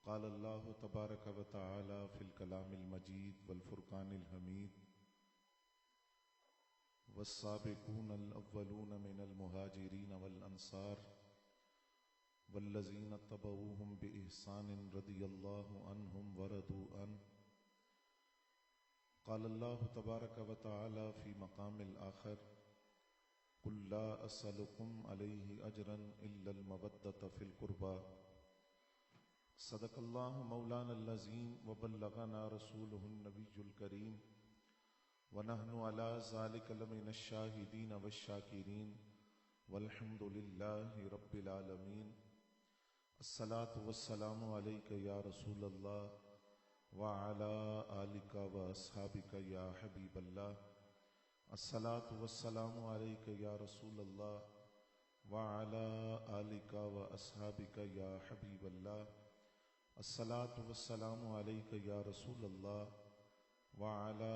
قال الله تبارك وتعالى في الكلام المجيد والفرقان الحميد والسابقون الأولون من المهاجرين والأنصار والذين اتبعوهم بإحسان رضي الله عنهم ورضوا عنه. قال الله تبارك وتعالى في مقام الآخر قل لا أسألكم عليه أجرا إلا المودة في القربى. صدق الله مولانا العظيم وبلغنا رسوله النبي الكريم ونحن على ذلك لمن الشاهدين والشاكرين والحمد لله رب العالمين. الصلاة والسلام عليك يا رسول الله وعلى آلك وأصحابك يا حبيب الله. الصلاة والسلام عليك يا رسول الله وعلى آلك وأصحابك يا حبيب الله. الصلاة والسلام عليك يا رسول الله وعلى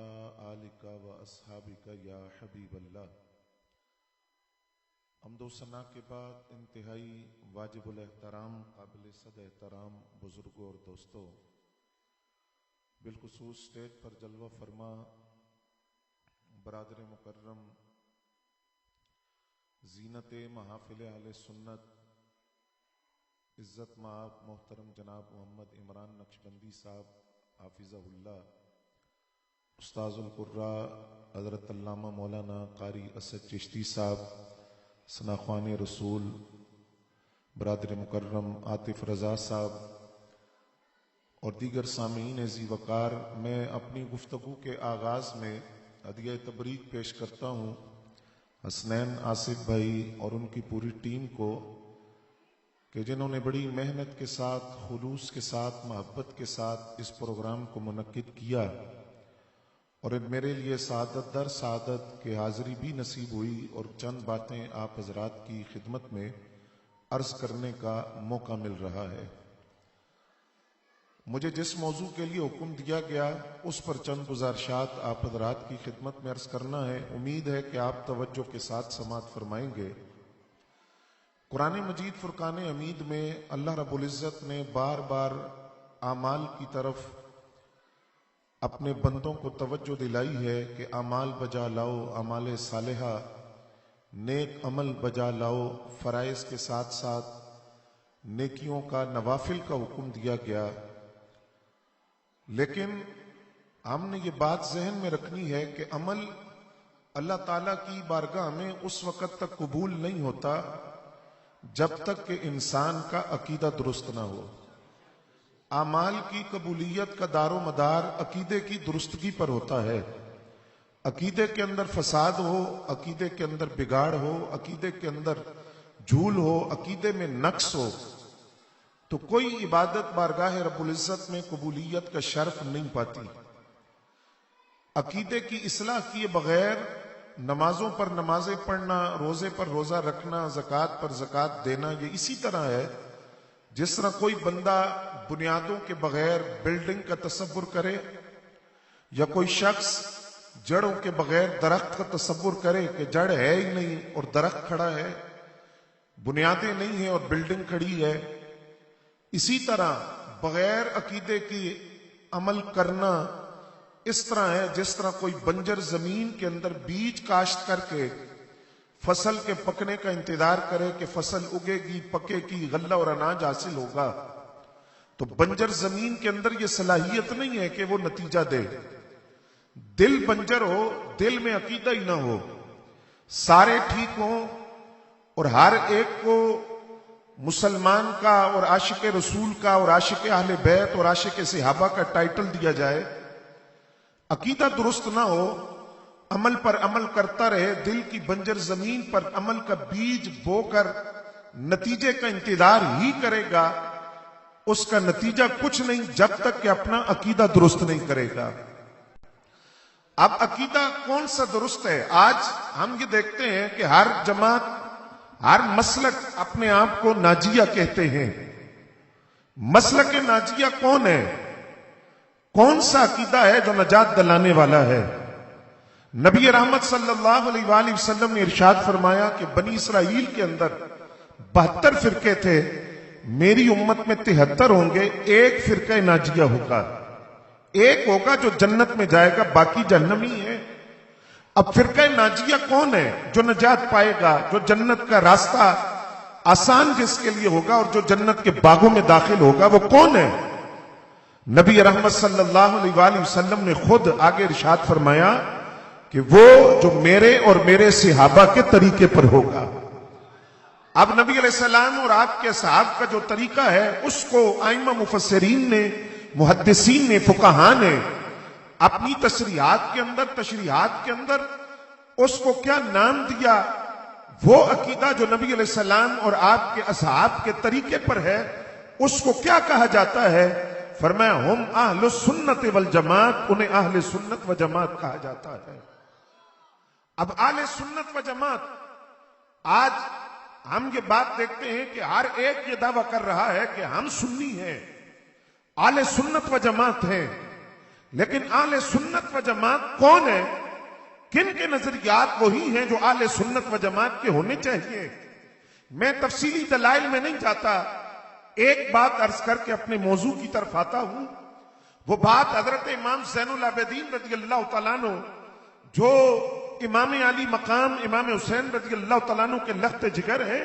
آلك وأصحابك يا حبیب اللہ. حمد و ثنا کے بعد انتہائی واجب الاحترام قابل صد احترام بزرگوں اور دوستوں، بالخصوص اسٹیج پر جلوہ فرما برادر مکرم زینت محافل اہل سنت عزت مآب محترم جناب محمد عمران نقشبندی صاحب حافظہ اللہ، استاذ القراء حضرت علامہ مولانا قاری اسد چشتی صاحب، ثناخوان رسول برادر مکرم عاطف رضا صاحب اور دیگر سامعین ذی وقار، میں اپنی گفتگو کے آغاز میں ہدیہ تبریک پیش کرتا ہوں حسنین آصف بھائی اور ان کی پوری ٹیم کو کہ جنہوں نے بڑی محنت کے ساتھ، خلوص کے ساتھ، محبت کے ساتھ اس پروگرام کو منعقد کیا، اور میرے لیے سعادت در سعادت کہ حاضری بھی نصیب ہوئی اور چند باتیں آپ حضرات کی خدمت میں عرض کرنے کا موقع مل رہا ہے. مجھے جس موضوع کے لیے حکم دیا گیا اس پر چند گزارشات آپ حضرات کی خدمت میں عرض کرنا ہے. امید ہے کہ آپ توجہ کے ساتھ سماعت فرمائیں گے. قرآن مجید فرقان حمید میں اللہ رب العزت نے بار بار اعمال کی طرف اپنے بندوں کو توجہ دلائی ہے کہ اعمال بجا لاؤ، اعمال صالحہ، نیک عمل بجا لاؤ. فرائض کے ساتھ ساتھ نیکیوں کا، نوافل کا حکم دیا گیا. لیکن ہم نے یہ بات ذہن میں رکھنی ہے کہ عمل اللہ تعالیٰ کی بارگاہ میں اس وقت تک قبول نہیں ہوتا جب تک کہ انسان کا عقیدہ درست نہ ہو. اعمال کی قبولیت کا دار و مدار عقیدے کی درستگی پر ہوتا ہے. عقیدے کے اندر فساد ہو، عقیدے کے اندر بگاڑ ہو، عقیدے کے اندر جھول ہو، عقیدے میں نقص ہو تو کوئی عبادت بارگاہ رب العزت میں قبولیت کا شرف نہیں پاتی. عقیدے کی اصلاح کیے بغیر نمازوں پر نمازیں پڑھنا، روزے پر روزہ رکھنا، زکوٰۃ پر زکوٰۃ دینا، یہ اسی طرح ہے جس طرح کوئی بندہ بنیادوں کے بغیر بلڈنگ کا تصور کرے، یا کوئی شخص جڑوں کے بغیر درخت کا تصور کرے کہ جڑ ہے ہی نہیں اور درخت کھڑا ہے، بنیادیں نہیں ہیں اور بلڈنگ کھڑی ہے. اسی طرح بغیر عقیدے کی عمل کرنا اس طرح ہے جس طرح کوئی بنجر زمین کے اندر بیج کاشت کر کے فصل کے پکنے کا انتظار کرے کہ فصل اگے گی، پکے گی، غلہ اور اناج حاصل ہوگا. تو بنجر زمین کے اندر یہ صلاحیت نہیں ہے کہ وہ نتیجہ دے. دل بنجر ہو، دل میں عقیدہ ہی نہ ہو، سارے ٹھیک ہوں اور ہر ایک کو مسلمان کا اور عاشق رسول کا اور عاشق اہل بیت اور عاشق صحابہ کا ٹائٹل دیا جائے، عقیدہ درست نہ ہو، عمل پر عمل کرتا رہے، دل کی بنجر زمین پر عمل کا بیج بو کر نتیجے کا انتظار ہی کرے گا، اس کا نتیجہ کچھ نہیں جب تک کہ اپنا عقیدہ درست نہیں کرے گا. اب عقیدہ کون سا درست ہے؟ آج ہم یہ دیکھتے ہیں کہ ہر جماعت، ہر مسلک اپنے آپ کو ناجیہ کہتے ہیں. مسلک ناجیہ کون ہے؟ کون سا عقیدہ ہے جو نجات دلانے والا ہے؟ نبی رحمت صلی اللہ علیہ وآلہ وسلم نے ارشاد فرمایا کہ بنی اسرائیل کے اندر 72 فرقے تھے، میری امت میں 73 ہوں گے، ایک فرقہ ناجیہ ہوگا، ایک ہوگا جو جنت میں جائے گا، باقی جہنمی ہے۔ اب فرقہ ناجیہ کون ہے؟ جو نجات پائے گا، جو جنت کا راستہ آسان جس کے لیے ہوگا اور جو جنت کے باغوں میں داخل ہوگا، وہ کون ہے؟ نبی رحمت صلی اللہ علیہ وآلہ وسلم نے خود آگے ارشاد فرمایا کہ وہ جو میرے اور میرے صحابہ کے طریقے پر ہوگا۔ اب نبی علیہ السلام اور آپ کے صحاب کا جو طریقہ ہے، اس کو ائمہ مفسرین نے، محدثین نے، فقہاء نے اپنی تشریحات کے اندر اس کو کیا نام دیا؟ وہ عقیدہ جو نبی علیہ السلام اور آپ کے اصحاب کے طریقے پر ہے، اس کو کیا کہا جاتا ہے؟ فرمایا ہم اہل سنت والجماعت، انہیں اہل سنت و جماعت کہا جاتا ہے۔ اب اہل سنت و جماعت، آج ہم یہ بات دیکھتے ہیں کہ ہر ایک یہ دعویٰ کر رہا ہے کہ ہم سنی ہیں، اہل سنت و جماعت ہیں، لیکن اہل سنت و جماعت کون ہے؟ کن کے نظریات وہی ہیں جو اہل سنت و جماعت کے ہونے چاہیے؟ میں تفصیلی دلائل میں نہیں جاتا، ایک بات عرض کر کے اپنے موضوع کی طرف آتا ہوں۔ وہ بات حضرت امام زین العابدین رضی اللہ تعالیٰ عنہ، جو امام علی مقام امام حسین رضی اللہ تعالیٰ عنہ کے لخت جگر ہیں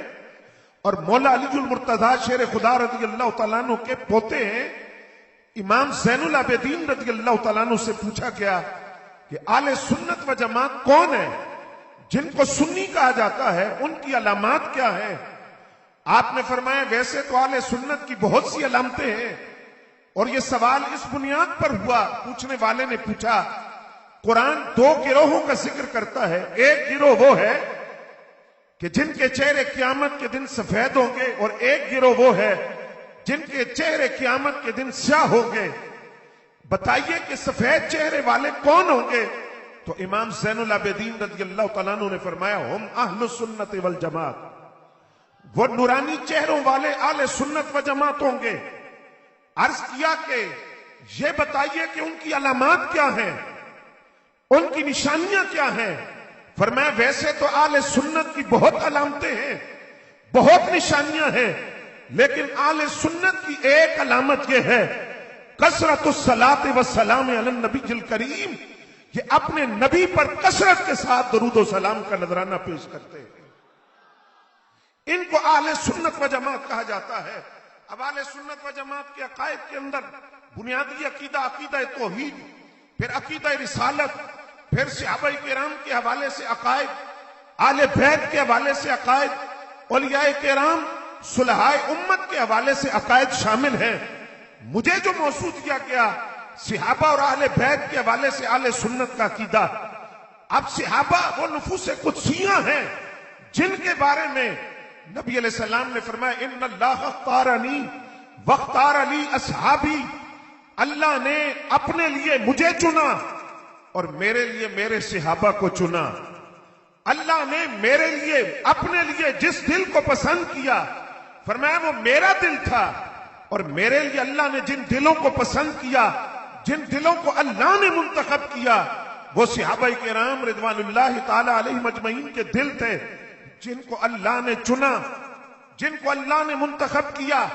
اور مولا علی المرتضیٰ شیر خدا رضی اللہ تعالیٰ عنہ کے پوتے ہیں، امام زین العابدین رضی اللہ تعالیٰ عنہ سے پوچھا گیا کہ اہل سنت و جماعت کون ہے؟ جن کو سنی کہا جاتا ہے، ان کی علامات کیا ہیں؟ آپ نے فرمایا ویسے تو اہل سنت کی بہت سی علامتیں ہیں، اور یہ سوال اس بنیاد پر ہوا، پوچھنے والے نے پوچھا قرآن 2 گروہوں کا ذکر کرتا ہے، ایک گروہ وہ ہے کہ جن کے چہرے قیامت کے دن سفید ہوں گے، اور ایک گروہ وہ ہے جن کے چہرے قیامت کے دن سیاہ ہوں گے، بتائیے کہ سفید چہرے والے کون ہوں گے؟ تو امام زین العابدین رضی اللہ تعالیٰ عنہ نے فرمایا ہم اہل سنت والجماعت، وہ نورانی چہروں والے اہل سنت و جماعت ہوں گے۔ عرض کیا کہ یہ بتائیے کہ ان کی علامات کیا ہیں، ان کی نشانیاں کیا ہیں؟ فرمایا ویسے تو اہل سنت کی بہت علامتیں ہیں، بہت نشانیاں ہیں، لیکن اہل سنت کی ایک علامت یہ ہے کثرت الصلاۃ والسلام علی النبی الکریم، یہ اپنے نبی پر کثرت کے ساتھ درود و سلام کا نذرانہ پیش کرتے ہیں۔ ان کو اہل سنت و جماعت کہا جاتا ہے۔ اب اہل سنت و جماعت کے عقائد کے اندر بنیادی عقیدہ عقیدہ توحید، پھر عقیدہ رسالت، پھر صحابہ کرام کے حوالے سے عقائد، اہل بیت کے حوالے سے عقائد، اولیاء کرام صلحائے امت کے حوالے سے عقائد شامل ہیں۔ مجھے جو موضوع دیا گیا صحابہ اور اہل بیت کے حوالے سے اہل سنت کا عقیدہ، اب صحابہ وہ نفوس قدسیاں ہیں جن کے بارے میں نبی علیہ السلام نے فرمایا ان اللہ اختارنی واختار لی اصحابی، اللہ نے اپنے لیے مجھے چنا اور میرے لیے میرے صحابہ کو چنا۔ اللہ نے میرے لیے اپنے لیے جس دل کو پسند کیا، فرمایا وہ میرا دل تھا، اور میرے لیے اللہ نے جن دلوں کو پسند کیا، جن دلوں کو اللہ نے منتخب کیا، وہ صحابہ کرام رضوان اللہ تعالی علیہم اجمعین کے دل تھے، جن کو اللہ نے چنا، جن کو اللہ نے منتخب کیا،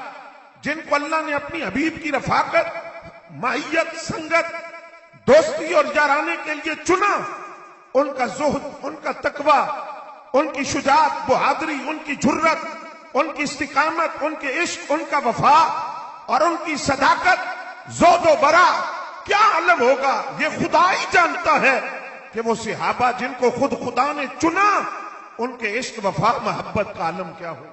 جن کو اللہ نے اپنی حبیب کی رفاقت، معیت، سنگت، دوستی اور یارانے کے لیے چنا۔ ان کا زہد، ان کا تقوی، ان کی شجاعت، بہادری، ان کی جرت، ان کی استقامت، ان کے عشق، ان کا وفا اور ان کی صداقت، زہد و برا کیا عالم ہوگا، یہ خدا ہی جانتا ہے کہ وہ صحابہ جن کو خود خدا نے چنا، ان کے عشق، وفا، محبت کا عالم کیا ہوگا۔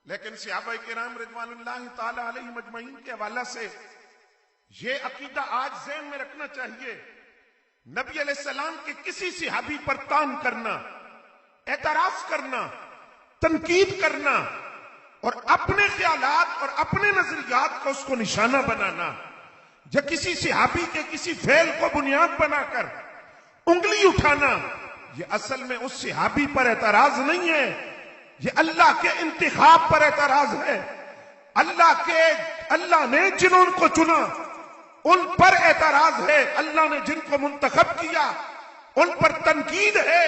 لیکن صحابہ کرام رضوان اللہ تعالی علیہم اجمعین کے حوالے سے یہ عقیدہ آج ذہن میں رکھنا چاہیے، نبی علیہ السلام کے کسی صحابی پر تان کرنا، اعتراض کرنا، تنقید کرنا اور اپنے خیالات اور اپنے نظریات کو اس کو نشانہ بنانا، یا کسی صحابی کے کسی فعل کو بنیاد بنا کر انگلی اٹھانا، یہ اصل میں اس صحابی پر اعتراض نہیں ہے، یہ اللہ کے انتخاب پر اعتراض ہے۔ اللہ نے جنہوں کو چنا ان پر اعتراض ہے، اللہ نے جن کو منتخب کیا ان پر تنقید ہے،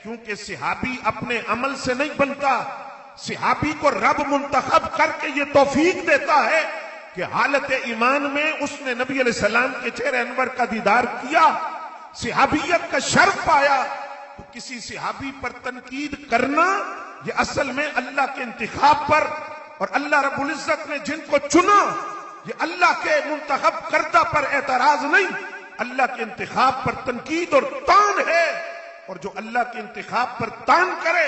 کیونکہ صحابی اپنے عمل سے نہیں بنتا، صحابی کو رب منتخب کر کے یہ توفیق دیتا ہے کہ حالت ایمان میں اس نے نبی علیہ السلام کے چہرے انور کا دیدار کیا، صحابیت کا شرف پایا، تو کسی صحابی پر تنقید کرنا یہ اصل میں اللہ کے انتخاب پر اور اللہ رب العزت نے جن کو چنا یہ اللہ کے منتخب کردہ پر اعتراض نہیں، اللہ کے انتخاب پر تنقید اور تان ہے۔ اور جو اللہ کے انتخاب پر تان کرے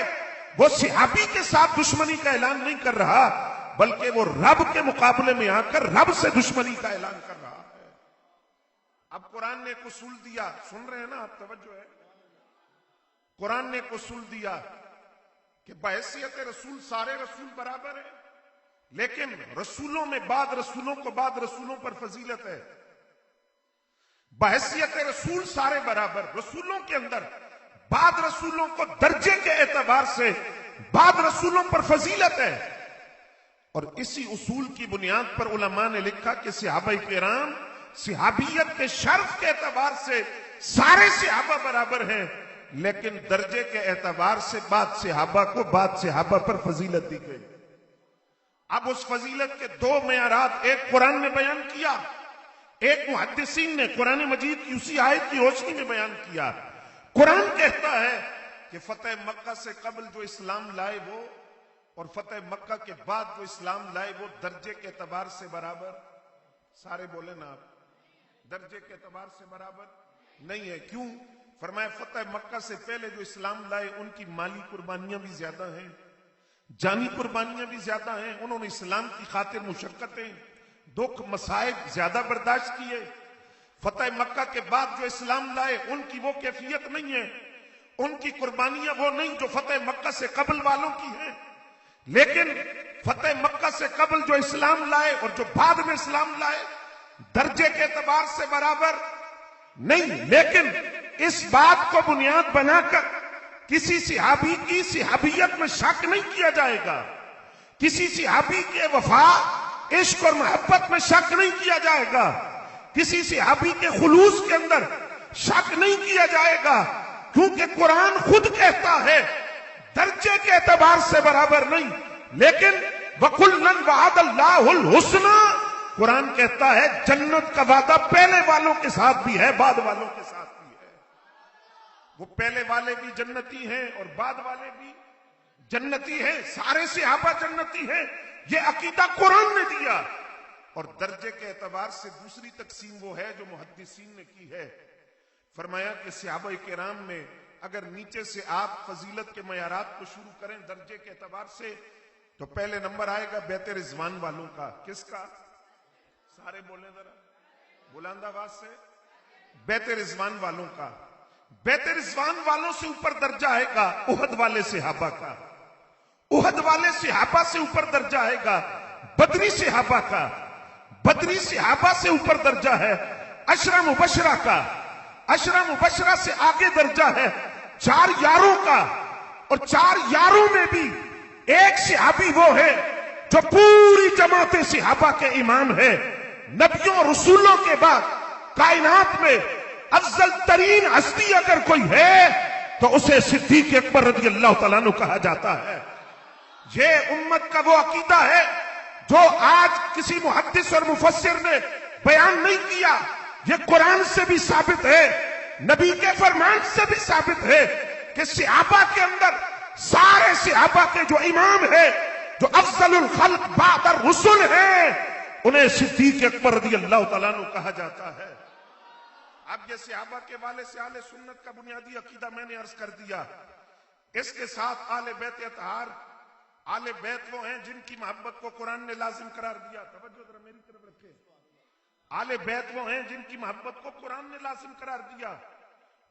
وہ صحابی کے ساتھ دشمنی کا اعلان نہیں کر رہا، بلکہ وہ رب کے مقابلے میں آ کر رب سے دشمنی کا اعلان کر رہا ہے۔ اب قرآن نے ایک اصول دیا، سن رہے ہیں نا آپ، توجہ ہے، قرآن نے ایک اصول دیا کہ بحیثیت رسول سارے رسول برابر ہیں، لیکن رسولوں میں بعد رسولوں کو بعد رسولوں پر فضیلت ہے۔ بحیثیت رسول سارے برابر، رسولوں کے اندر بعد رسولوں کو درجے کے اعتبار سے بعد رسولوں پر فضیلت ہے۔ اور اسی اصول کی بنیاد پر علماء نے لکھا کہ صحابہ کرام صحابیت کے شرف کے اعتبار سے سارے صحابہ برابر ہیں، لیکن درجے کے اعتبار سے بعد صحابہ کو بعد صحابہ پر فضیلت دی گئی۔ اب اس فضیلت کے دو معیارات ایک قرآن نے بیان کیا، ایک محدثین نے قرآن مجید کی اسی آیت کی روشنی میں بیان کیا۔ قرآن کہتا ہے کہ فتح مکہ سے قبل جو اسلام لائے وہ اور فتح مکہ کے بعد جو اسلام لائے وہ درجے کے اعتبار سے برابر، سارے بولے نا آپ، درجے کے اعتبار سے برابر نہیں ہے۔ کیوں؟ فرمایا فتح مکہ سے پہلے جو اسلام لائے ان کی مالی قربانیاں بھی زیادہ ہیں، جانی قربانیاں بھی زیادہ ہیں، انہوں نے اسلام کی خاطر مشقتیں دکھ مصائب زیادہ برداشت کیے۔ فتح مکہ کے بعد جو اسلام لائے ان کی وہ کیفیت نہیں ہے، ان کی قربانیاں وہ نہیں جو فتح مکہ سے قبل والوں کی ہیں، لیکن فتح مکہ سے قبل جو اسلام لائے اور جو بعد میں اسلام لائے درجے کے اعتبار سے برابر نہیں۔ لیکن اس بات کو بنیاد بنا کر کسی صحابی کی صحابیت میں شک نہیں کیا جائے گا، کسی صحابی کے وفا عشق اور محبت میں شک نہیں کیا جائے گا، کسی صحابی کے خلوص کے اندر شک نہیں کیا جائے گا، کیونکہ قرآن خود کہتا ہے درجے کے اعتبار سے برابر نہیں، لیکن وَكُلًّا وَعَدَ اللَّهُ الْحُسْنَى، قرآن کہتا ہے جنت کا وعدہ پہلے والوں کے ساتھ بھی ہے بعد والوں کے ساتھ بھی ہے۔ وہ پہلے والے بھی جنتی ہیں اور بعد والے بھی جنتی ہیں، سارے صحابہ جنتی ہیں، یہ عقیدہ قرآن نے دیا۔ اور درجے کے اعتبار سے دوسری تقسیم وہ ہے جو محدثین نے کی ہے۔ فرمایا کہ صحابہ کرام میں اگر نیچے سے آپ فضیلت کے معیارات کو شروع کریں درجے کے اعتبار سے تو پہلے نمبر آئے گا بیت رضوان والوں کا۔ کس کا؟ سارے بولیں ذرا بلند آواز سے، بیت رضوان والوں کا۔ بیت رضوان والوں سے اوپر درجہ آئے گا احد والے صحابہ کا، احد والے صحابہ سے اوپر درجہ آئے گا بدری صحابہ کا، بدری صحابہ سے اوپر درجہ ہے عشرہ مبشرہ کا، عشرہ مبشرہ سے آگے درجہ ہے 4 یاروں کا، اور 4 یاروں میں بھی ایک صحابی وہ ہے جو پوری جماعت صحابہ کے امام ہے۔ نبیوں رسولوں کے بعد کائنات میں افضل ترین ہستی اگر کوئی ہے تو اسے صدیق اکبر رضی اللہ تعالیٰ عنہ کہا جاتا ہے۔ یہ امت کا وہ عقیدہ ہے جو آج کسی محدث اور مفسر نے بیان نہیں کیا، یہ قرآن سے بھی ثابت ہے، نبی کے فرمان سے بھی ثابت ہے کہ صحابہ کے اندر سارے صحابہ کے جو امام ہیں، جو افضل الخلق بعد الرسل ہیں، انہیں صدیق اکبر رضی اللہ تعالیٰ عنہ کہا جاتا ہے۔ اب یہ صحابہ کے والے سے اہل سنت کا بنیادی عقیدہ میں نے عرض کر دیا۔ اس کے ساتھ اہل بیت اطہار، اہل بیت وہ ہیں جن کی محبت کو قرآن نے لازم قرار دیا۔ توجہ ذرا میری طرف رکھے۔ اہل بیت وہ ہیں جن کی محبت کو قرآن نے لازم قرار دیا،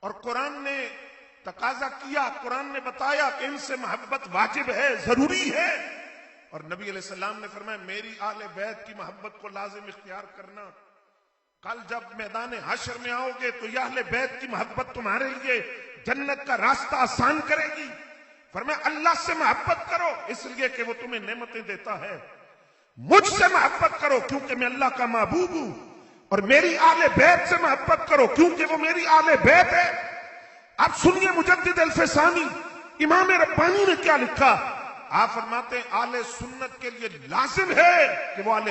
اور قرآن نے تقاضا کیا، قرآن نے بتایا کہ ان سے محبت واجب ہے، ضروری ہے، اور نبی علیہ السلام نے فرمایا میری اہل بیت کی محبت کو لازم اختیار کرنا۔ کل جب میدان حشر میں آؤ گے تو یہ اہل بیت کی محبت تمہارے لیے جنت کا راستہ آسان کرے گی۔ فرمایا اللہ سے محبت کرو اس لیے کہ وہ تمہیں نعمتیں دیتا ہے، مجھ سے محبت کرو کیونکہ میں اللہ کا محبوب ہوں، اور میری اہل بیت سے محبت کرو کیونکہ وہ میری اہل بیت ہے۔ اب سنیے مجدد الفسانی امام ربانی نے کیا لکھا۔ آپ فرماتے ہیں اہل سنت کے لیے لازم ہے کہ وہ اہل